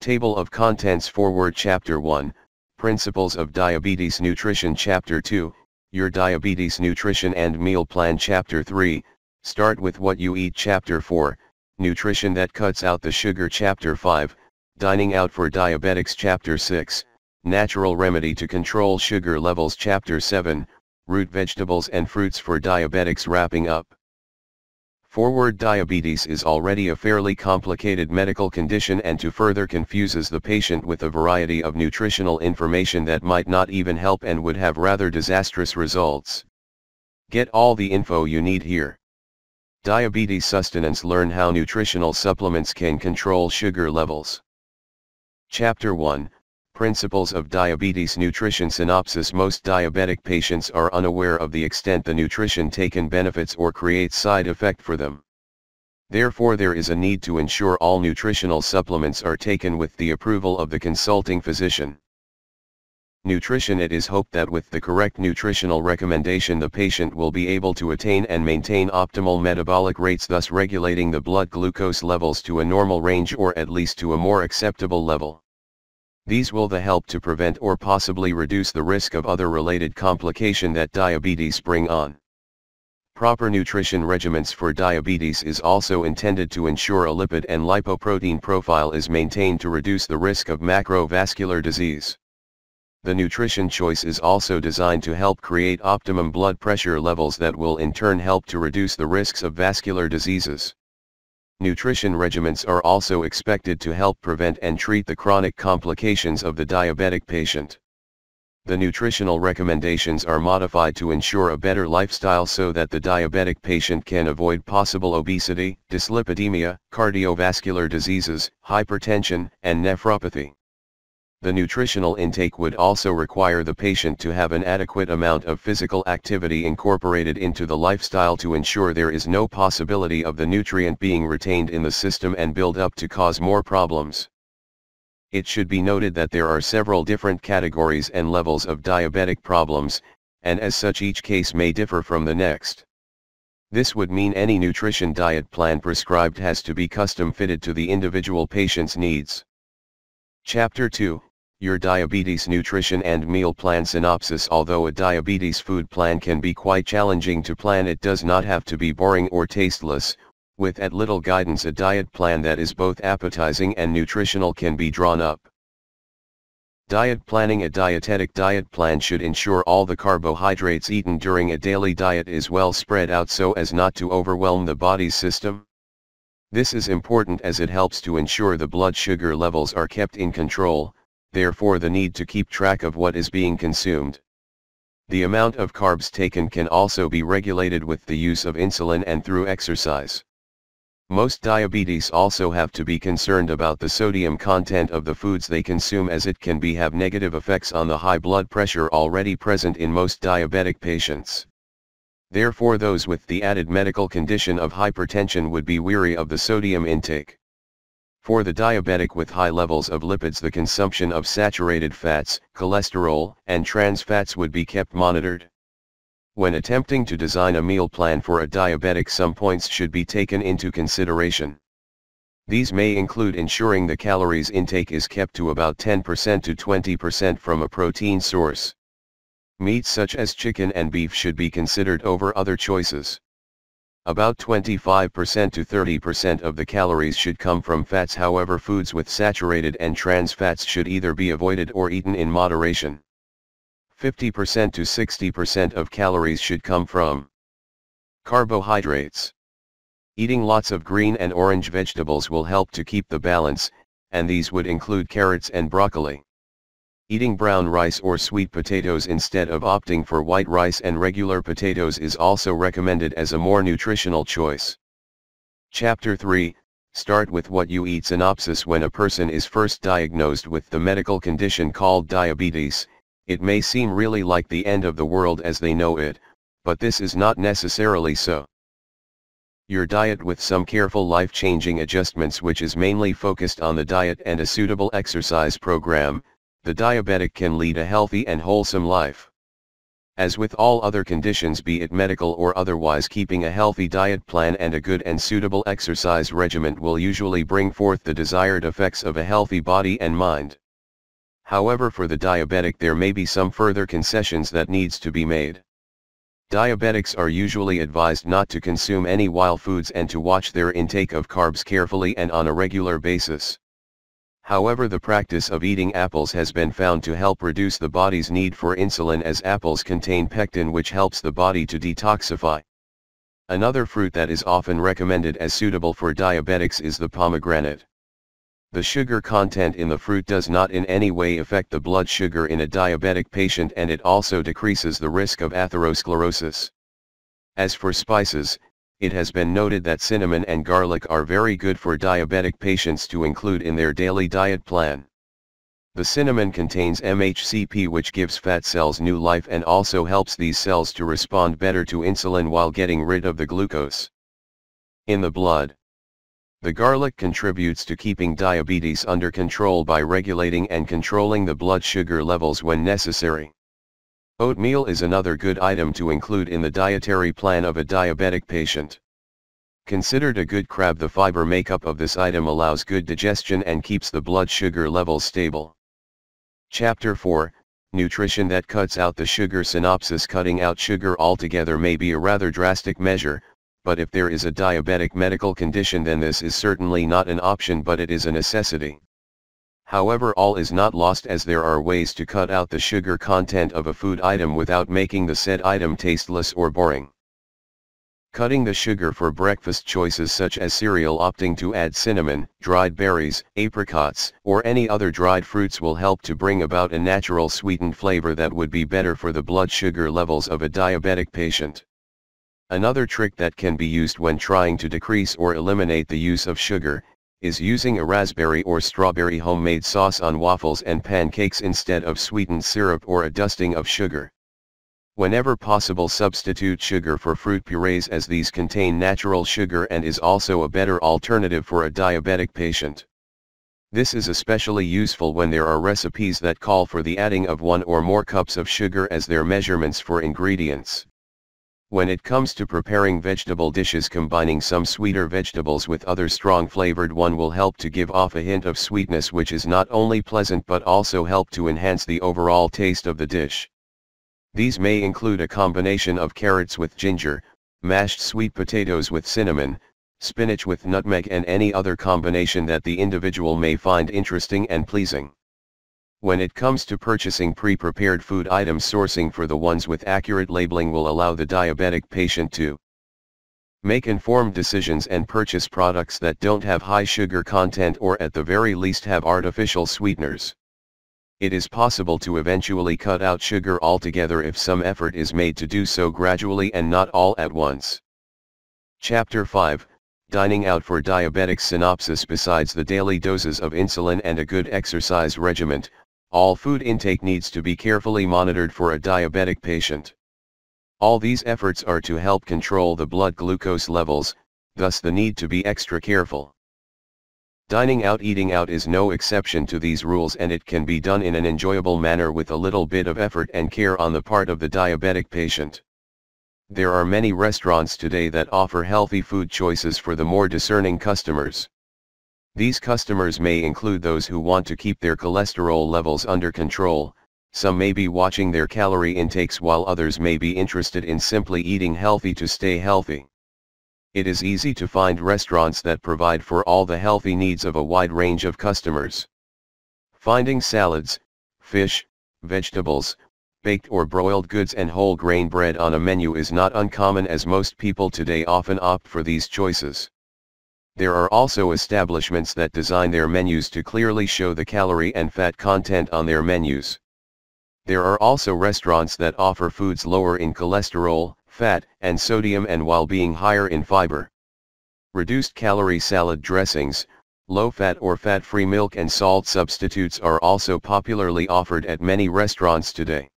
Table of Contents Forward Chapter 1, Principles of Diabetes Nutrition Chapter 2, Your Diabetes Nutrition and Meal Plan Chapter 3, Start with What You Eat Chapter 4, Nutrition That Cuts Out the Sugar Chapter 5, Dining Out for Diabetics Chapter 6, Natural Remedy to Control Sugar Levels Chapter 7, Root Vegetables and Fruits for Diabetics Wrapping Up. Forward. Diabetes is already a fairly complicated medical condition and further confuses the patient with a variety of nutritional information that might not even help and would have rather disastrous results. Get all the info you need here. Diabetes Sustenance. Learn how nutritional supplements can control sugar levels. Chapter 1, Principles of Diabetes Nutrition Synopsis. Most diabetic patients are unaware of the extent the nutrition taken benefits or creates side effect for them. Therefore, there is a need to ensure all nutritional supplements are taken with the approval of the consulting physician. Nutrition. It is hoped that with the correct nutritional recommendation the patient will be able to attain and maintain optimal metabolic rates, thus regulating the blood glucose levels to a normal range or at least to a more acceptable level. These will help to prevent or possibly reduce the risk of other related complication that diabetes bring on. Proper nutrition regimens for diabetes is also intended to ensure a lipid and lipoprotein profile is maintained to reduce the risk of macrovascular disease. The nutrition choice is also designed to help create optimum blood pressure levels that will in turn help to reduce the risks of vascular diseases. Nutrition regimens are also expected to help prevent and treat the chronic complications of the diabetic patient. The nutritional recommendations are modified to ensure a better lifestyle so that the diabetic patient can avoid possible obesity, dyslipidemia, cardiovascular diseases, hypertension, and nephropathy. The nutritional intake would also require the patient to have an adequate amount of physical activity incorporated into the lifestyle to ensure there is no possibility of the nutrient being retained in the system and build up to cause more problems. It should be noted that there are several different categories and levels of diabetic problems, and as such each case may differ from the next. This would mean any nutrition diet plan prescribed has to be custom fitted to the individual patient's needs. Chapter 2, Your Diabetes Nutrition and Meal Plan Synopsis. Although a diabetes food plan can be quite challenging to plan, it does not have to be boring or tasteless. With at little guidance, a diet plan that is both appetizing and nutritional can be drawn up. Diet planning. A dietetic diet plan should ensure all the carbohydrates eaten during a daily diet is well spread out so as not to overwhelm the body's system. This is important as it helps to ensure the blood sugar levels are kept in control, therefore the need to keep track of what is being consumed. The amount of carbs taken can also be regulated with the use of insulin and through exercise. Most diabetes also have to be concerned about the sodium content of the foods they consume, as it can have negative effects on the high blood pressure already present in most diabetic patients. Therefore, those with the added medical condition of hypertension would be wary of the sodium intake. For the diabetic with high levels of lipids, the consumption of saturated fats, cholesterol, and trans fats would be kept monitored. When attempting to design a meal plan for a diabetic, some points should be taken into consideration. These may include ensuring the calories intake is kept to about 10% to 20% from a protein source. Meats such as chicken and beef should be considered over other choices. About 25% to 30% of the calories should come from fats. However, foods with saturated and trans fats should either be avoided or eaten in moderation. 50% to 60% of calories should come from carbohydrates. Eating lots of green and orange vegetables will help to keep the balance, and these would include carrots and broccoli. Eating brown rice or sweet potatoes instead of opting for white rice and regular potatoes is also recommended as a more nutritional choice. Chapter 3, Start with What You Eat Synopsis. When a person is first diagnosed with the medical condition called diabetes, it may seem really like the end of the world as they know it, but this is not necessarily so. Your diet with some careful life-changing adjustments, which is mainly focused on the diet and a suitable exercise program, the diabetic can lead a healthy and wholesome life. As with all other conditions, be it medical or otherwise, keeping a healthy diet plan and a good and suitable exercise regimen will usually bring forth the desired effects of a healthy body and mind. However, for the diabetic there may be some further concessions that needs to be made. Diabetics are usually advised not to consume any wild foods and to watch their intake of carbs carefully and on a regular basis. However, the practice of eating apples has been found to help reduce the body's need for insulin, as apples contain pectin, which helps the body to detoxify. Another fruit that is often recommended as suitable for diabetics is the pomegranate. The sugar content in the fruit does not in any way affect the blood sugar in a diabetic patient, and it also decreases the risk of atherosclerosis. As for spices, it has been noted that cinnamon and garlic are very good for diabetic patients to include in their daily diet plan. The cinnamon contains MHCP, which gives fat cells new life and also helps these cells to respond better to insulin while getting rid of the glucose in the blood. The garlic contributes to keeping diabetes under control by regulating and controlling the blood sugar levels when necessary. Oatmeal is another good item to include in the dietary plan of a diabetic patient. Considered a good carb, the fiber makeup of this item allows good digestion and keeps the blood sugar levels stable. Chapter 4, Nutrition that cuts out the sugar. Synopsis: cutting out sugar altogether may be a rather drastic measure, but if there is a diabetic medical condition then this is certainly not an option, but it is a necessity. However, all is not lost, as there are ways to cut out the sugar content of a food item without making the said item tasteless or boring. Cutting the sugar for breakfast choices such as cereal, opting to add cinnamon, dried berries, apricots, or any other dried fruits will help to bring about a natural sweetened flavor that would be better for the blood sugar levels of a diabetic patient. Another trick that can be used when trying to decrease or eliminate the use of sugar, is using a raspberry or strawberry homemade sauce on waffles and pancakes instead of sweetened syrup or a dusting of sugar. Whenever possible, substitute sugar for fruit purees, as these contain natural sugar and is also a better alternative for a diabetic patient. This is especially useful when there are recipes that call for the adding of 1 or more cups of sugar as their measurements for ingredients. When it comes to preparing vegetable dishes, combining some sweeter vegetables with other strong flavored one will help to give off a hint of sweetness, which is not only pleasant but also help to enhance the overall taste of the dish. These may include a combination of carrots with ginger, mashed sweet potatoes with cinnamon, spinach with nutmeg, and any other combination that the individual may find interesting and pleasing. When it comes to purchasing pre-prepared food items, sourcing for the ones with accurate labeling will allow the diabetic patient to make informed decisions and purchase products that don't have high sugar content or at the very least have artificial sweeteners. It is possible to eventually cut out sugar altogether if some effort is made to do so gradually and not all at once. Chapter 5, Dining out for diabetics. Synopsis: besides the daily doses of insulin and a good exercise regimen, all food intake needs to be carefully monitored for a diabetic patient. All these efforts are to help control the blood glucose levels, thus the need to be extra careful. Dining out, eating out is no exception to these rules, and it can be done in an enjoyable manner with a little bit of effort and care on the part of the diabetic patient. There are many restaurants today that offer healthy food choices for the more discerning customers. These customers may include those who want to keep their cholesterol levels under control. Some may be watching their calorie intakes, while others may be interested in simply eating healthy to stay healthy. It is easy to find restaurants that provide for all the healthy needs of a wide range of customers. Finding salads, fish, vegetables, baked or broiled goods and whole grain bread on a menu is not uncommon, as most people today often opt for these choices. There are also establishments that design their menus to clearly show the calorie and fat content on their menus. There are also restaurants that offer foods lower in cholesterol, fat, and sodium, and while being higher in fiber. Reduced calorie salad dressings, low-fat or fat-free milk and salt substitutes are also popularly offered at many restaurants today.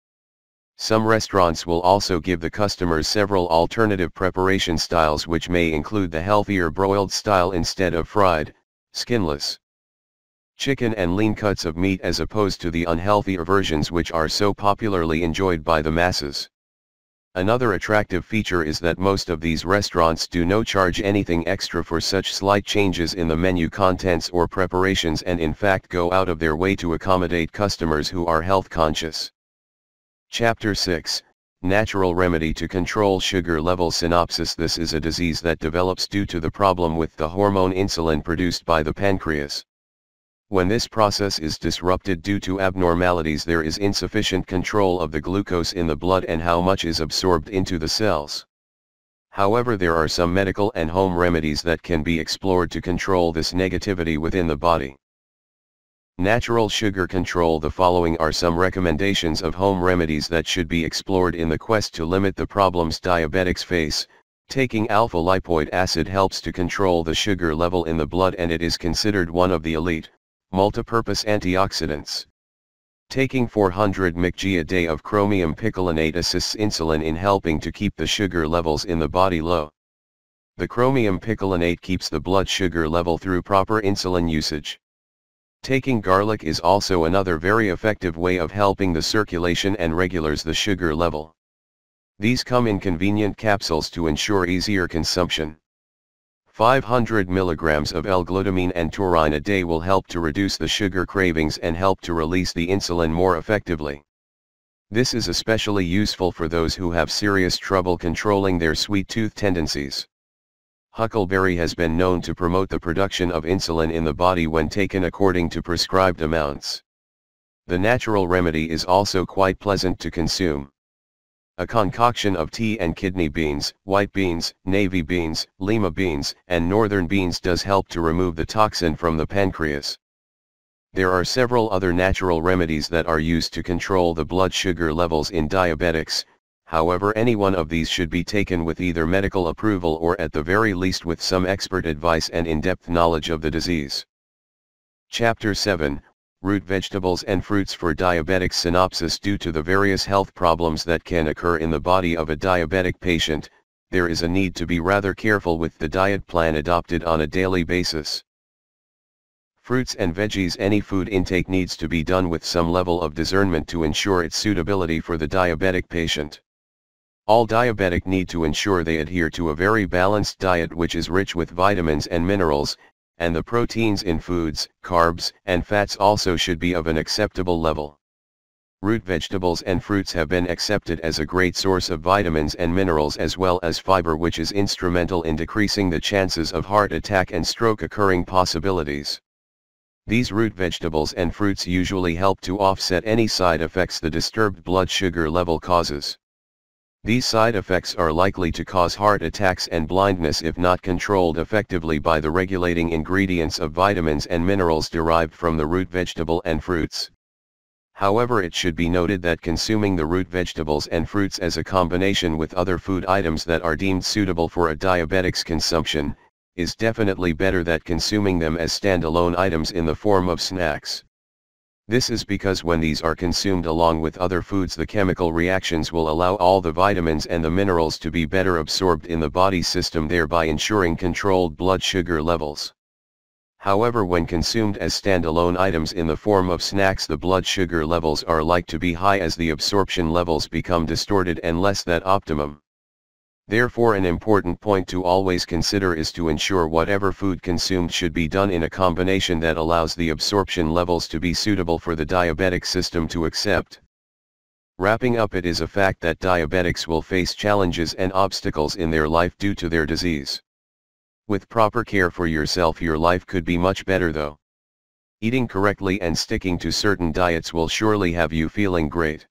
Some restaurants will also give the customers several alternative preparation styles, which may include the healthier broiled style instead of fried, skinless chicken and lean cuts of meat, as opposed to the unhealthier versions which are so popularly enjoyed by the masses. Another attractive feature is that most of these restaurants do not charge anything extra for such slight changes in the menu contents or preparations, and in fact go out of their way to accommodate customers who are health conscious. Chapter 6, Natural Remedy to Control Sugar Level Synopsis. This is a disease that develops due to the problem with the hormone insulin produced by the pancreas. When this process is disrupted due to abnormalities, there is insufficient control of the glucose in the blood and how much is absorbed into the cells. However, there are some medical and home remedies that can be explored to control this negativity within the body. Natural sugar control. The following are some recommendations of home remedies that should be explored in the quest to limit the problems diabetics face. Taking alpha-lipoic acid helps to control the sugar level in the blood, and it is considered one of the elite, multipurpose antioxidants. Taking 400 mg a day of chromium picolinate assists insulin in helping to keep the sugar levels in the body low. The chromium picolinate keeps the blood sugar level through proper insulin usage. Taking garlic is also another very effective way of helping the circulation and regulates the sugar level. These come in convenient capsules to ensure easier consumption. 500 mg of L-glutamine and taurine a day will help to reduce the sugar cravings and help to release the insulin more effectively. This is especially useful for those who have serious trouble controlling their sweet tooth tendencies. Huckleberry has been known to promote the production of insulin in the body when taken according to prescribed amounts. The natural remedy is also quite pleasant to consume. A concoction of tea and kidney beans, white beans, navy beans, lima beans, and northern beans does help to remove the toxin from the pancreas. There are several other natural remedies that are used to control the blood sugar levels in diabetics. However, any one of these should be taken with either medical approval or at the very least with some expert advice and in-depth knowledge of the disease. Chapter 7, Root Vegetables and Fruits for Diabetics. Synopsis. Due to the various health problems that can occur in the body of a diabetic patient, there is a need to be rather careful with the diet plan adopted on a daily basis. Fruits and veggies. Any food intake needs to be done with some level of discernment to ensure its suitability for the diabetic patient. All diabetic need to ensure they adhere to a very balanced diet which is rich with vitamins and minerals, and the proteins in foods, carbs, and fats also should be of an acceptable level. Root vegetables and fruits have been accepted as a great source of vitamins and minerals as well as fiber, which is instrumental in decreasing the chances of heart attack and stroke occurring possibilities. These root vegetables and fruits usually help to offset any side effects the disturbed blood sugar level causes. These side effects are likely to cause heart attacks and blindness if not controlled effectively by the regulating ingredients of vitamins and minerals derived from the root vegetable and fruits. However, it should be noted that consuming the root vegetables and fruits as a combination with other food items that are deemed suitable for a diabetic's consumption, is definitely better than consuming them as standalone items in the form of snacks. This is because when these are consumed along with other foods, the chemical reactions will allow all the vitamins and the minerals to be better absorbed in the body system, thereby ensuring controlled blood sugar levels. However, when consumed as standalone items in the form of snacks, the blood sugar levels are like to be high as the absorption levels become distorted and less than optimum. Therefore, an important point to always consider is to ensure whatever food consumed should be done in a combination that allows the absorption levels to be suitable for the diabetic system to accept. Wrapping up, it is a fact that diabetics will face challenges and obstacles in their life due to their disease. With proper care for yourself, your life could be much better though. Eating correctly and sticking to certain diets will surely have you feeling great.